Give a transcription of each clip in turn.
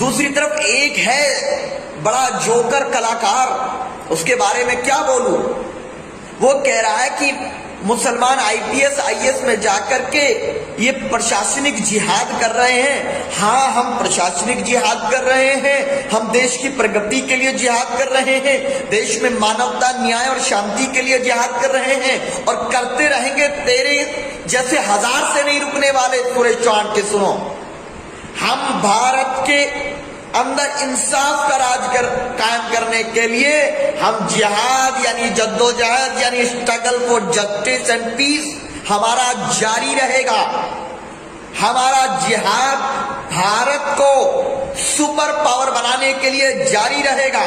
दूसरी तरफ एक है बड़ा जोकर कलाकार, उसके बारे में क्या बोलूं। वो कह रहा है कि मुसलमान आईपीएस आईएएस में जाकर के ये प्रशासनिक जिहाद कर रहे हैं। हाँ, हम प्रशासनिक जिहाद कर रहे हैं, हम देश की प्रगति के लिए जिहाद कर रहे हैं, देश में मानवता, न्याय और शांति के लिए जिहाद कर रहे हैं और करते रहेंगे। तेरे जैसे हजार से नहीं रुकने वाले। सुरेश चौहान के सुनो, हम भारत के अंदर इंसाफ का राज कायम करने के लिए हम जिहाद यानी जद्दोजहद यानी struggle for justice and peace हमारा जारी रहेगा। हमारा जिहाद भारत को सुपर पावर बनाने के लिए जारी रहेगा।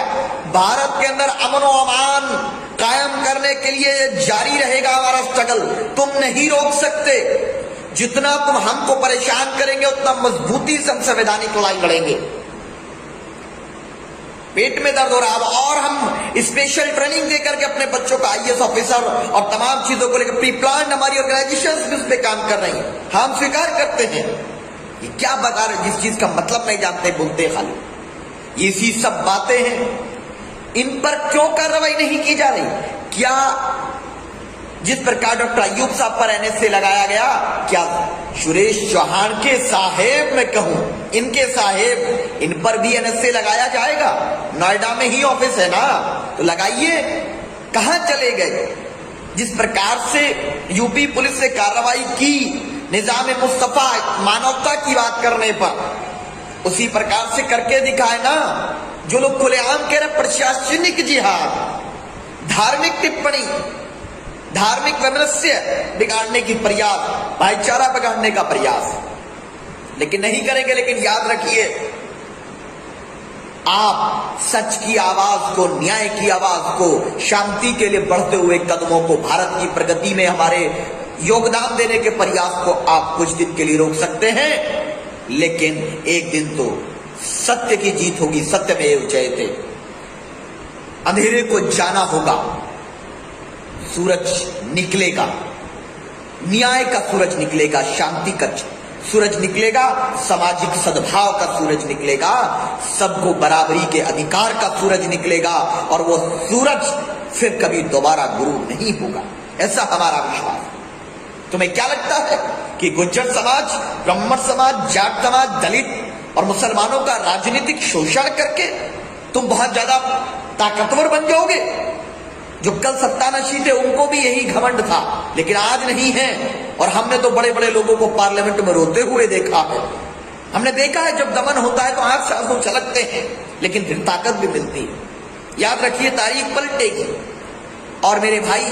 भारत के अंदर अमन और अमान कायम करने के लिए जारी रहेगा हमारा स्ट्रगल। तुम नहीं रोक सकते। जितना तुम हमको परेशान करेंगे उतना मजबूती से हम संवैधानिक लड़ाई लड़ेंगे। पेट में दर्द हो रहा है अब, और हम स्पेशल ट्रेनिंग देकर के अपने बच्चों का आईएएस ऑफिसर और तमाम चीजों को लेकर प्री प्लान हमारी ऑर्गेनाइजेशंस भी उस पर काम कर रही हैं। हम स्वीकार करते हैं। ये क्या बता रहे, जिस चीज का मतलब नहीं जानते बोलते खाली। ये सी सब बातें हैं, इन पर क्यों कार्रवाई नहीं की जा रही? क्या जिस प्रकार डॉक्टर अय्यूब साहब पर एनएसए लगाया गया, क्या सुरेश चौहान के साहेब मैं कहूं, इनके साहेब, इन पर भी एनएसए लगाया जाएगा? नोएडा में ही ऑफिस है ना, तो लगाइए। कहां चले गए? जिस प्रकार से यूपी पुलिस से कार्रवाई की निजाम मुस्तफा मानवता की बात करने पर, उसी प्रकार से करके दिखाए ना। जो लोग खुलेआम कह रहे प्रशासनिक जिहाद, धार्मिक टिप्पणी, धार्मिक वैमनस्य बिगाड़ने की प्रयास, भाईचारा बिगाड़ने का प्रयास, लेकिन नहीं करेंगे। लेकिन याद रखिए, आप सच की आवाज को, न्याय की आवाज को, शांति के लिए बढ़ते हुए कदमों को, भारत की प्रगति में हमारे योगदान देने के प्रयास को आप कुछ दिन के लिए रोक सकते हैं, लेकिन एक दिन तो सत्य की जीत होगी। सत्यमेव जयते। अंधेरे को जाना होगा, सूरज निकलेगा, न्याय का सूरज निकलेगा, शांति का सूरज निकलेगा, सामाजिक सद्भाव का सूरज निकलेगा, सबको बराबरी के अधिकार का सूरज निकलेगा, और वो सूरज फिर कभी दोबारा गुरूर नहीं होगा। ऐसा हमारा विश्वास। तुम्हें क्या लगता है कि गुज्जर समाज, ब्राह्मण समाज, जाट समाज, दलित और मुसलमानों का राजनीतिक शोषण करके तुम बहुत ज्यादा ताकतवर बन जाओगे? जो कल सत्तानशीं थे उनको भी यही घमंड था, लेकिन आज नहीं है। और हमने तो बड़े बड़े लोगों को पार्लियामेंट में रोते हुए देखा है। हमने देखा है जब दमन होता है तो आंख से आंसू छलकते हैं, लेकिन फिर ताकत भी मिलती है। याद रखिए, तारीख पलटेगी। और मेरे भाई,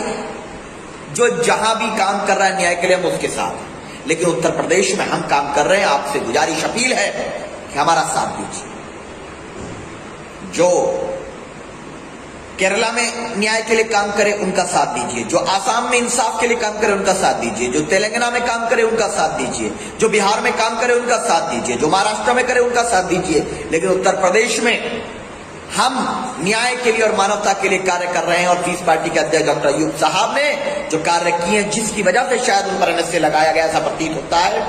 जो जहां भी काम कर रहा है न्याय के लिए, हम उसके साथ। लेकिन उत्तर प्रदेश में हम काम कर रहे हैं, आपसे गुजारिश अपील है कि हमारा साथ दीजिए। जो केरला में न्याय के लिए काम करे उनका साथ दीजिए, जो आसाम में इंसाफ के लिए काम करे उनका साथ दीजिए, जो तेलंगाना में काम करे उनका साथ दीजिए, जो बिहार में काम करे उनका साथ दीजिए, जो महाराष्ट्र में करे उनका साथ दीजिए। लेकिन उत्तर प्रदेश में हम न्याय के लिए और मानवता के लिए कार्य कर रहे हैं। और पीस पार्टी के अध्यक्ष डॉक्टर अय्यूब साहब ने जो कार्य किए हैं, जिसकी वजह से शायद उन पर एनएसए लगाया गया, ऐसा प्रतीत होता है।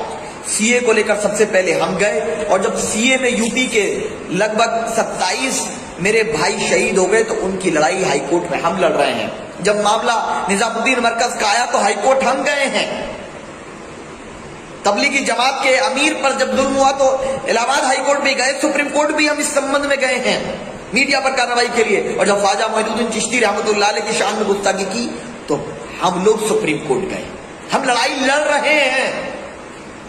सीए को लेकर सबसे पहले हम गए, और जब सीए में यूपी के लगभग 27 मेरे भाई शहीद हो गए, तो उनकी लड़ाई हाईकोर्ट में हम लड़ रहे हैं। जब मामला निजामुद्दीन मरकज का आया तो हाईकोर्ट हम गए हैं। तबलीगी जमात के अमीर पर जब जुल्म हुआ तो इलाहाबाद हाईकोर्ट भी गए, सुप्रीम कोर्ट भी हम इस संबंध में गए हैं मीडिया पर कार्रवाई के लिए। और जब ख्वाजा मोइनुद्दीन चिश्ती रहमतुल्लाह अलैह की शान में गुस्ताखी की तो हम लोग सुप्रीम कोर्ट गए। हम लड़ाई लड़ रहे हैं,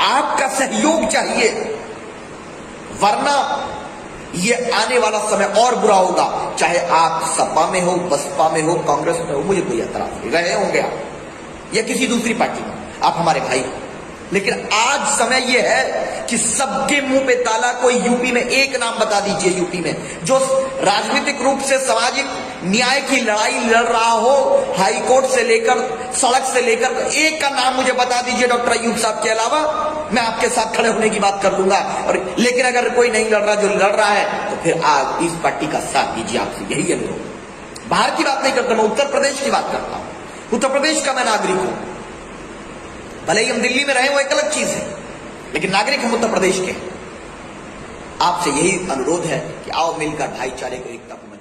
आपका सहयोग चाहिए, वरना ये आने वाला समय और बुरा होगा। चाहे आप सपा में हो, बसपा में हो, कांग्रेस में हो, मुझे कोई एतराज नहीं, रहे होंगे आप या किसी दूसरी पार्टी में, आप हमारे भाई। लेकिन आज समय यह है कि सबके मुंह पे ताला। कोई यूपी में एक नाम बता दीजिए, यूपी में जो राजनीतिक रूप से सामाजिक न्याय की लड़ाई लड़ रहा हो, हाईकोर्ट से लेकर सड़क से लेकर, एक का नाम मुझे बता दीजिए डॉक्टर अय्यूब साहब के अलावा। मैं आपके साथ खड़े होने की बात कर लूंगा। और लेकिन अगर कोई नहीं लड़ रहा, जो लड़ रहा है, तो फिर आज इस पार्टी का साथ दीजिए। आपसे यही अनुरोध। बाहर की बात नहीं करता, मैं उत्तर प्रदेश की बात करता हूं। उत्तर प्रदेश का मैं नागरिक हूं, भले ही हम दिल्ली में रहे, वो एक अलग चीज है, लेकिन नागरिक हम उत्तर प्रदेश के। आपसे यही अनुरोध है कि आओ मिलकर भाईचारे को एकता को